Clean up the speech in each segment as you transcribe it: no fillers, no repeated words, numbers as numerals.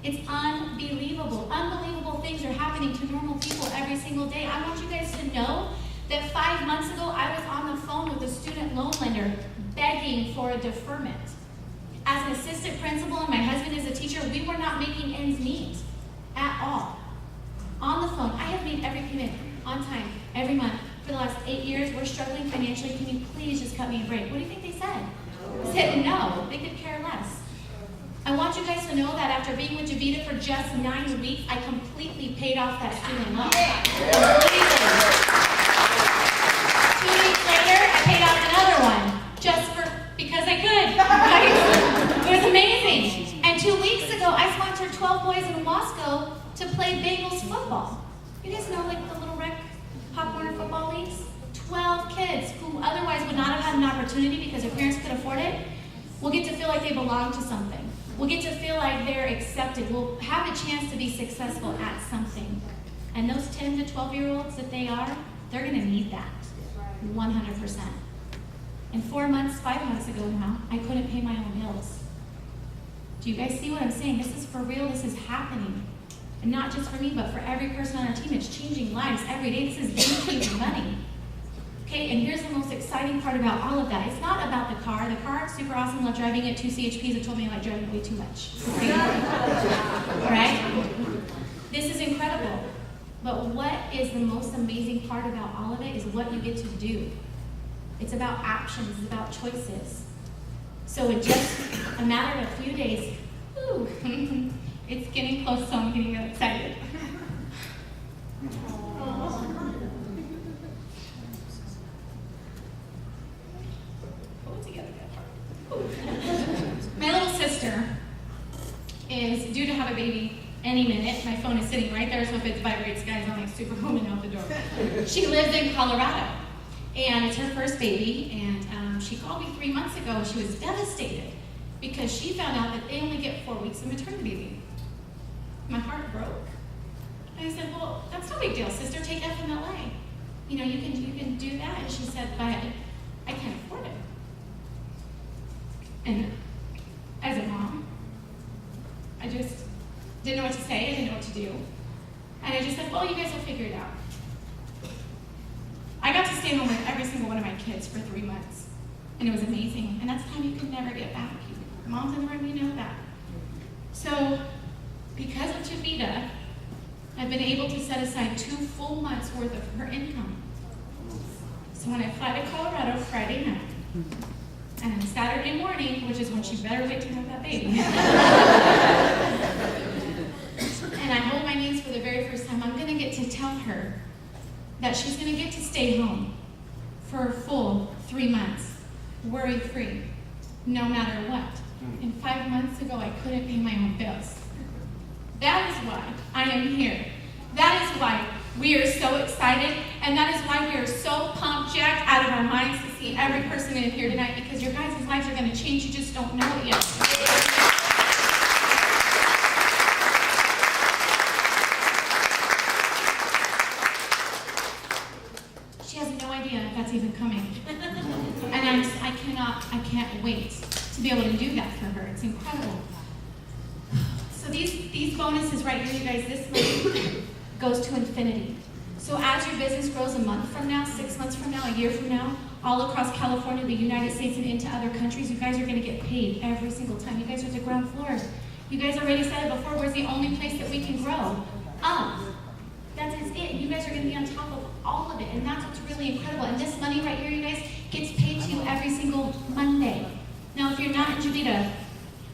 It's unbelievable. Unbelievable things are happening to normal people every single day. I want you guys to know that 5 months ago, I was on the phone with a student loan lender begging for a deferment. As an assistant principal and my husband is a teacher, we were not making ends meet at all. On the phone, I have made every payment on time, every month. For the last 8 years, we're struggling financially. Can you please just cut me a break? What do you think they said? They said no. They could care less. I want you guys to know that after being with Javita for just 9 weeks, I completely paid off that student loan. Completely. 2 weeks later, I paid off another one, just because I could. Right? It was amazing. And 2 weeks ago, I sponsored 12 boys in Wasco to play Bengals football. You guys know, like the little rec popcorn football leagues? 12 kids who otherwise would not have had an opportunity because their parents could afford it will get to feel like they belong to something. Will get to feel like they're accepted. Will have a chance to be successful at something. And those 10 to 12-year-olds that they are, they're going to need that. 100%. And 5 months ago now, I couldn't pay my own bills. Do you guys see what I'm saying? This is for real. This is happening. And not just for me, but for every person on our team. It's changing lives every day. This is game-changing money. Okay, and here's the most exciting part about all of that. It's not about the car. The car is super awesome. I love driving it. 2 CHPs have told me I like driving way too much. Right? This is incredible. But what is the most amazing part about all of it is what you get to do. It's about actions. It's about choices. So in just a matter of a few days, it's getting close, so I'm getting excited. My little sister is due to have a baby any minute. My phone is sitting right there, so if it vibrates, guys, I'm like superwoman out the door. She lives in Colorado, and it's her first baby, and she called me 3 months ago. She was devastated because she found out that they only get 4 weeks of maternity leave. My heart broke. And I said, well, that's no big deal, sister. Take FMLA. You know, you can do that. And she said, but I can't afford it. And as a mom, I just didn't know what to say. I didn't know what to do. And I just said, well, you guys will figure it out. I got to stay home with every single one of my kids for 3 months. And it was amazing. And that's time you can never get back. Moms in the room, you know that. So, because of Javita, I've been able to set aside 2 full months worth of her income. So when I fly to Colorado Friday night, and on Saturday morning, which is when she better wait to have that baby, and I hold my knees for the very first time, I'm going to get to tell her that she's going to get to stay home for a full 3 months, worry-free, no matter what. And 5 months ago, I couldn't pay my own bills. That is why I am here. That is why we are so excited, and that is why we are so pumped, jacked out of our minds to see every person in here tonight, because your guys' lives are going to change. You just don't know it yet. She has no idea if that's even coming. And I can't wait to be able to do that for her. It's incredible. So these bonuses right here, you guys, this money goes to infinity. So as your business grows a month from now, 6 months from now, a year from now, all across California, the United States, and into other countries, you guys are going to get paid every single time. You guys are at the ground floor. You guys already said it before, where's the only place that we can grow? Up. That is it. You guys are going to be on top of all of it, and that's what's really incredible. And this money right here, you guys, gets paid to you every single Monday. Now, if you're not in Javita,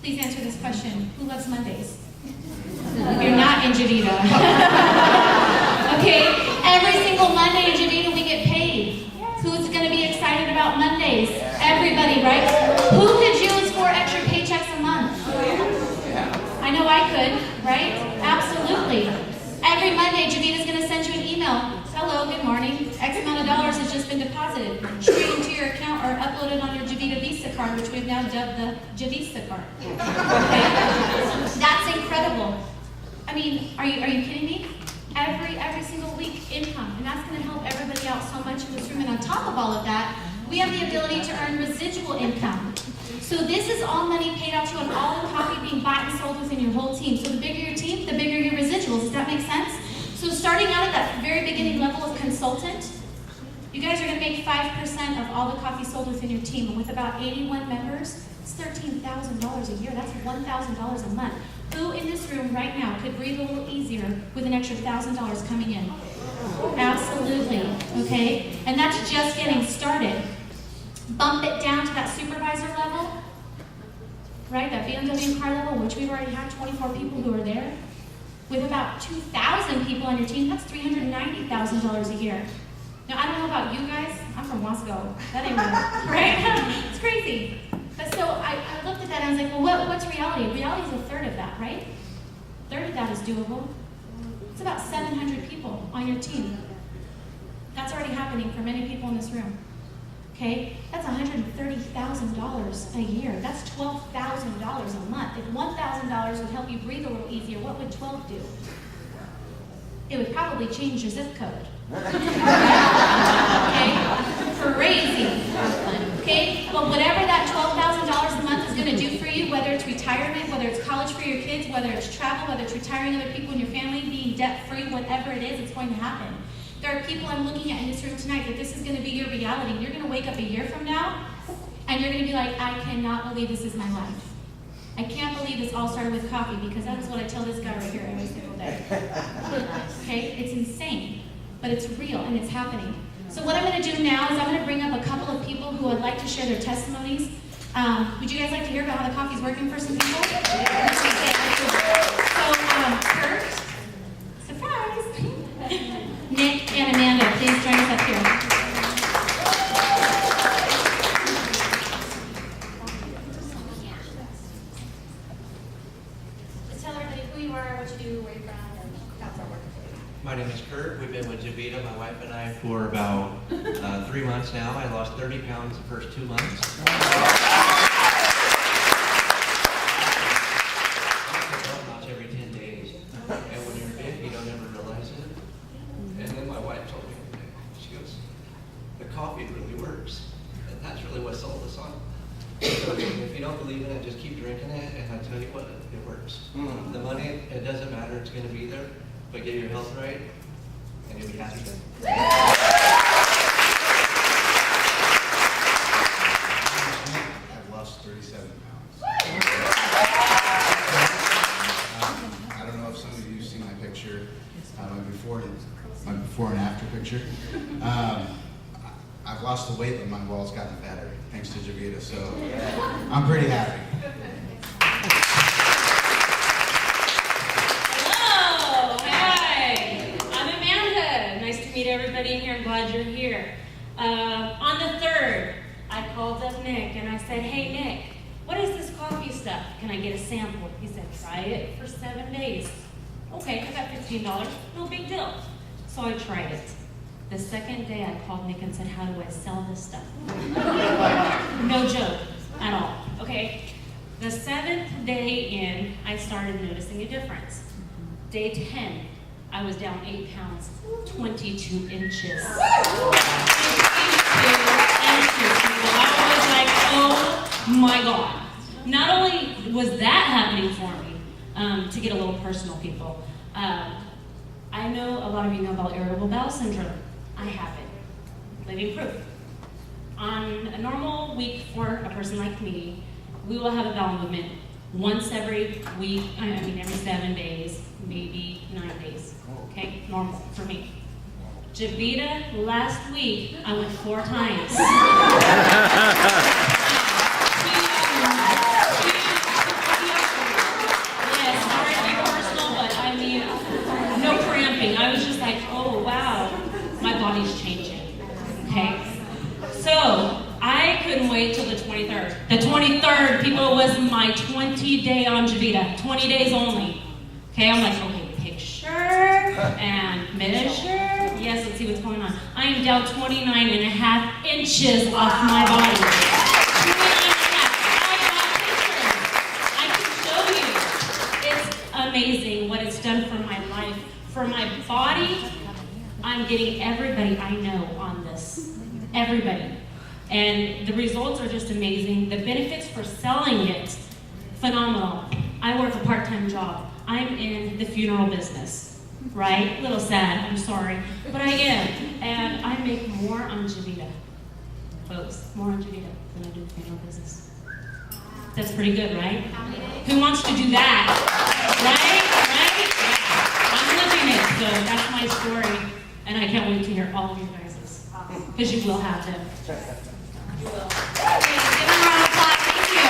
please answer this question. Who loves Mondays? You're not in Javita. Okay? Every single Monday in Javita, we get paid. Who's going to be excited about Mondays? Everybody, right? Who could use 4 extra paychecks a month? I know I could, right? Absolutely. Every Monday, Javita's going to send you an email. Hello, good morning. X amount of dollars has just been deposited straight into your account or uploaded on your Javita Visa card, which we've now dubbed the Javista card. Okay? That's incredible. I mean, are you kidding me? Every single week income, and that's going to help everybody out so much in this room. And on top of all of that, we have the ability to earn residual income. So this is all money paid out to you, and all the coffee being bought and sold within your whole team. So the bigger starting out at that very beginning level of consultant, you guys are going to make 5% of all the coffee sold within your team. And with about 81 members, it's $13,000 a year. That's $1,000 a month. Who in this room right now could breathe a little easier with an extra $1,000 coming in? Absolutely, okay? And that's just getting started. Bump it down to that supervisor level, right? That BMW car level, which we've already had 24 people who are there. With about 2,000 people on your team, that's $390,000 a year. Now, I don't know about you guys. I'm from Wasco. That ain't right? It's crazy. But so I looked at that and I was like, well, what's reality? Reality is a third of that, right? A third of that is doable. It's about 700 people on your team. That's already happening for many people in this room. Okay? That's $130,000 a year. That's $12,000 a month. If $1,000 would help you breathe a little easier, what would 12 do? It would probably change your zip code. Okay? Crazy. Okay? But whatever that $12,000 a month is going to do for you, whether it's retirement, whether it's college for your kids, whether it's travel, whether it's retiring other people in your family, being debt-free, whatever it is, it's going to happen. There are people I'm looking at in this room tonight that this is going to be your reality. You're going to wake up a year from now, and you're going to be like, I cannot believe this is my life. I can't believe this all started with coffee, because that is what I tell this guy right here every single day. Okay? It's insane, but it's real, and it's happening. So what I'm going to do now is I'm going to bring up a couple of people who would like to share their testimonies. Would you guys like to hear about how the coffee's working for some people? So, Kurt, surprise! Nick and Amanda, please join us up here. Just tell everybody who you are, what you do, where you're from, and how's that working for you. My name is Kurt. We've been with Javita, my wife and I, for about 3 months now. I lost 30 pounds the first 2 months. Lost every 10 days. And when you're big, you don't ever realize it. And then my wife told me, she goes, the coffee really works. And that's really what sold us on. So if you don't believe in it, just keep drinking it, and I tell you what, it works. The money, it doesn't matter, it's going to be there. But get your health right, and you'll be happy. I've lost 37 pounds. I don't know if some of you have seen my picture, my before and after picture. I've lost the weight, but my wall's gotten better, thanks to Javita, so I'm pretty happy. Meet everybody in here. I'm glad you're here. On the 3rd, I called up Nick and I said, hey Nick, what is this coffee stuff? Can I get a sample? He said, try it for 7 days. Okay, I got $15, no big deal. So I tried it. The second day I called Nick and said, how do I sell this stuff? No joke at all, okay? The 7th day in, I started noticing a difference. Day 10, I was down 8 pounds, 22 inches. 22 inches. I was like, oh my God. Not only was that happening for me, to get a little personal, people, I know a lot of you know about irritable bowel syndrome. I have it. Living proof. On a normal week for a person like me, we will have a bowel movement once every week, every 7 days, maybe 9 days. Okay, normal for me. Javita, last week, I went 4 times. Yes, sorry to be personal, but I mean, no cramping. I was just like, oh wow, my body's changing. Okay? So, I couldn't wait till the 23rd. The 23rd, people, was my 20-day on Javita. 20 days only. Okay, I'm like, okay, picture and measure. Yes, let's see what's going on. I am down 29.5 inches off my body. 29.5. I can show you. It's amazing what it's done for my life. For my body, I'm getting everybody I know on this. Everybody. And the results are just amazing. The benefits for selling it, phenomenal. I work a part-time job. I'm in the funeral business. right? A little sad, I'm sorry, but I am. And I make more on Javita, folks, more on Javita than I do funeral business. That's pretty good, right? How many days? Who wants to do that? Right? I'm living it, so that's my story. And I can't wait to hear all of you guys', because you will have them. You will. Okay, give them a round of applause. Thank you.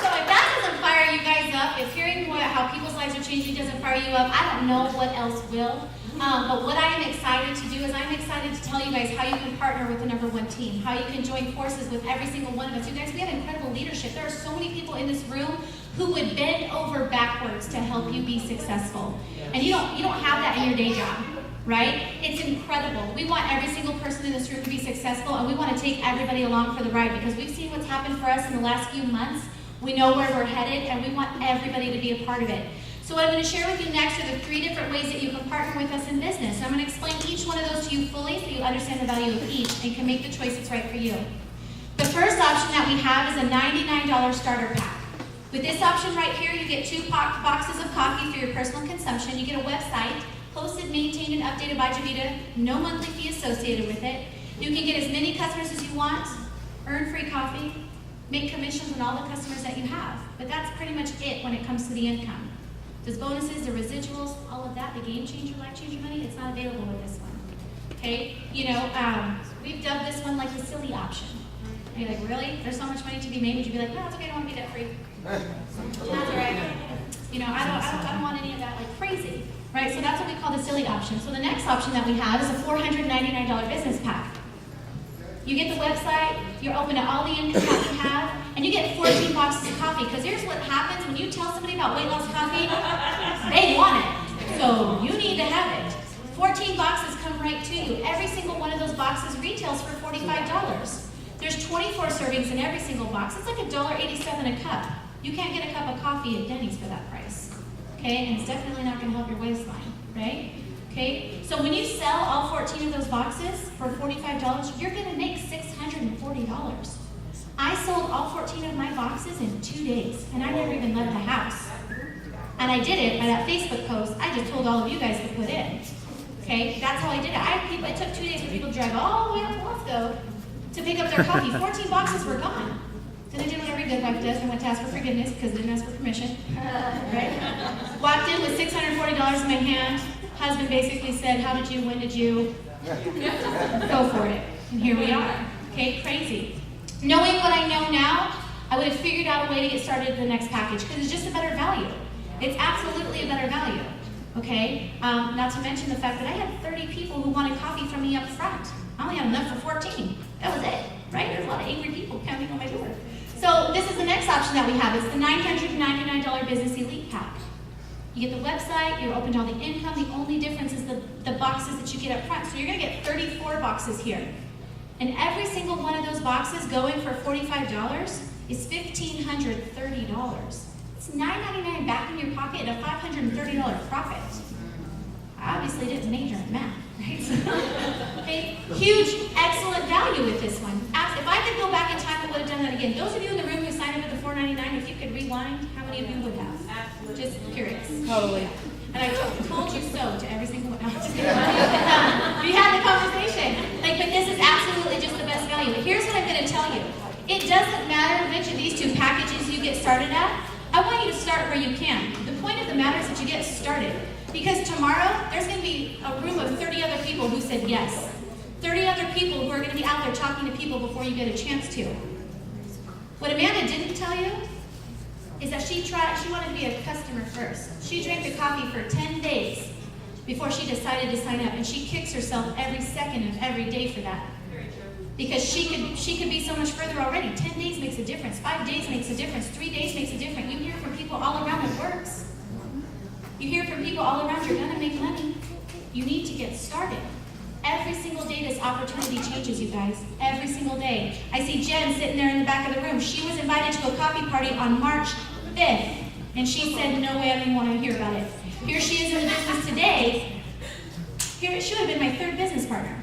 So if that doesn't fire you guys up, if hearing how people's lives are changing doesn't fire you up, I don't know what else will. But what I am excited to do is I'm excited to tell you guys how you can partner with the number one team, how you can join forces with every single one of us. You guys, we have incredible leadership. There are so many people in this room who would bend over backwards to help you be successful. And you don't have that in your day job, right? It's incredible. We want every single person in this room to be successful, and we want to take everybody along for the ride because we've seen what's happened for us in the last few months. We know where we're headed, and we want everybody to be a part of it. So what I'm going to share with you next are the 3 different ways that you can partner with us in business. I'm going to explain each one of those to you fully so you understand the value of each and can make the choice that's right for you. The first option that we have is a $99 starter pack. With this option right here, you get 2 boxes of coffee for your personal consumption. You get a website, hosted, maintained, and updated by Javita, no monthly fee associated with it. You can get as many customers as you want, earn free coffee, make commissions on all the customers that you have. But that's pretty much it when it comes to the income. Those bonuses, the residuals, all of that, the game changer, life changer money, it's not available with this one. Okay? We've dubbed this one like the silly option. And you're like, really? There's so much money to be made. Would you be like, no, it's okay, I don't want to be debt free. That's all right. I don't want any of that like crazy. Right? So that's what we call the silly option. So the next option that we have is a $499 business pack. You get the website, you're open to all the income that you have, and you get 14 boxes of coffee. Because here's what happens when you tell somebody about weight loss coffee, they want it. So you need to have it. 14 boxes come right to you. Every single one of those boxes retails for $45. There's 24 servings in every single box. It's like $1.87 a cup. You can't get a cup of coffee at Denny's for that price. Okay? And it's definitely not going to help your waistline, right? Okay, so when you sell all 14 of those boxes for $45, you're going to make $640. I sold all 14 of my boxes in 2 days, and I never even left the house. And I did it by that Facebook post I just told all of you guys to put in. Okay, that's how I did it. It took 2 days for people to drive all the way up to Moscow to pick up their coffee. 14 boxes were gone. Then I did what every good wife does and went to ask for forgiveness because I didn't ask for permission. Right? Walked in with $640 in my hand. Husband basically said, how did you, when did you? Go for it. And here we are. Okay, crazy. Knowing what I know now, I would have figured out a way to get started with the next package because it's just a better value. It's absolutely a better value. Okay? Not to mention the fact that I had 30 people who wanted coffee from me up front. I only had enough for 14. That was it. Right? There's a lot of angry people pounding on my door. So this is the next option that we have. It's the $999 Business Elite Pack. You get the website, you're open to all the income. The only difference is the boxes that you get up front. So you're going to get 34 boxes here. And every single one of those boxes going for $45 is $1,530. It's $9.99 back in your pocket at a $530 profit. I obviously didn't major in math, right? Okay, huge, excellent value with this one. If I could go back in time, I would have done that again. Those of you in the room who signed up at the $4.99, if you could rewind, how many of you would have? Absolutely. Just curious. Totally. And I told you so to every single one. We had the conversation. But this is absolutely just the best value. But here's what I'm going to tell you. It doesn't matter which of these 2 packages you get started at. I want you to start where you can. The point of the matter is that you get started. Because tomorrow, there's going to be a room of 30 other people who said yes. 30 other people who are going to be out there talking to people before you get a chance to. What Amanda didn't tell you is that she wanted to be a customer first. She drank the coffee for 10 days before she decided to sign up, and she kicks herself every second of every day for that. Because she could be so much further already. 10 days makes a difference. 5 days makes a difference. 3 days makes a difference. You hear from people all around it works. You hear from people all around you're gonna make money. You need to get started. Every single day this opportunity changes, you guys. Every single day. I see Jen sitting there in the back of the room. She was invited to a coffee party on March 5th. And she said, no way, I don't even want to hear about it. Here she is in the business today. Here, she would have been my 3rd business partner.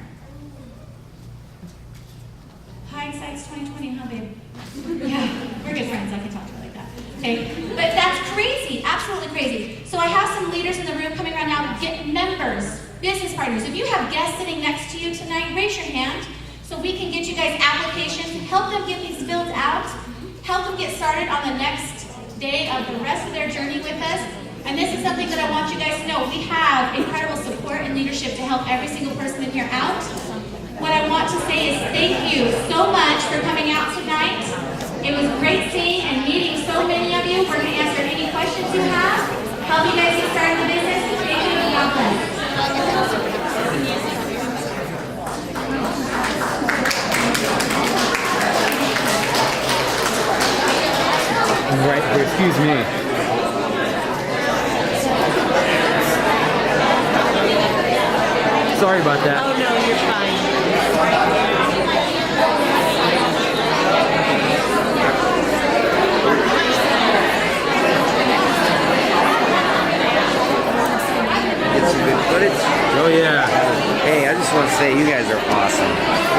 Hindsight's 20/20, huh, babe? Yeah, we're good friends. I can talk to her like that. Okay, but that's crazy, absolutely crazy. So I have some leaders in the room coming around now. Get members, business partners. If you have guests sitting next to you tonight, raise your hand so we can get you guys applications, help them get these filled out, help them get started on the next day of the rest of their journey with us. And this is something that I want you guys to know. We have incredible support and leadership to help every single person in here out. What I want to say is thank you so much for coming out tonight. It was great seeing and meeting so many of you. We're going to answer any questions you have, help you guys get started in the business. Thank you and God bless. Right here, excuse me. Sorry about that. Oh, no, you're fine. Get some good footage. Oh yeah. Hey, I just want to say you guys are awesome.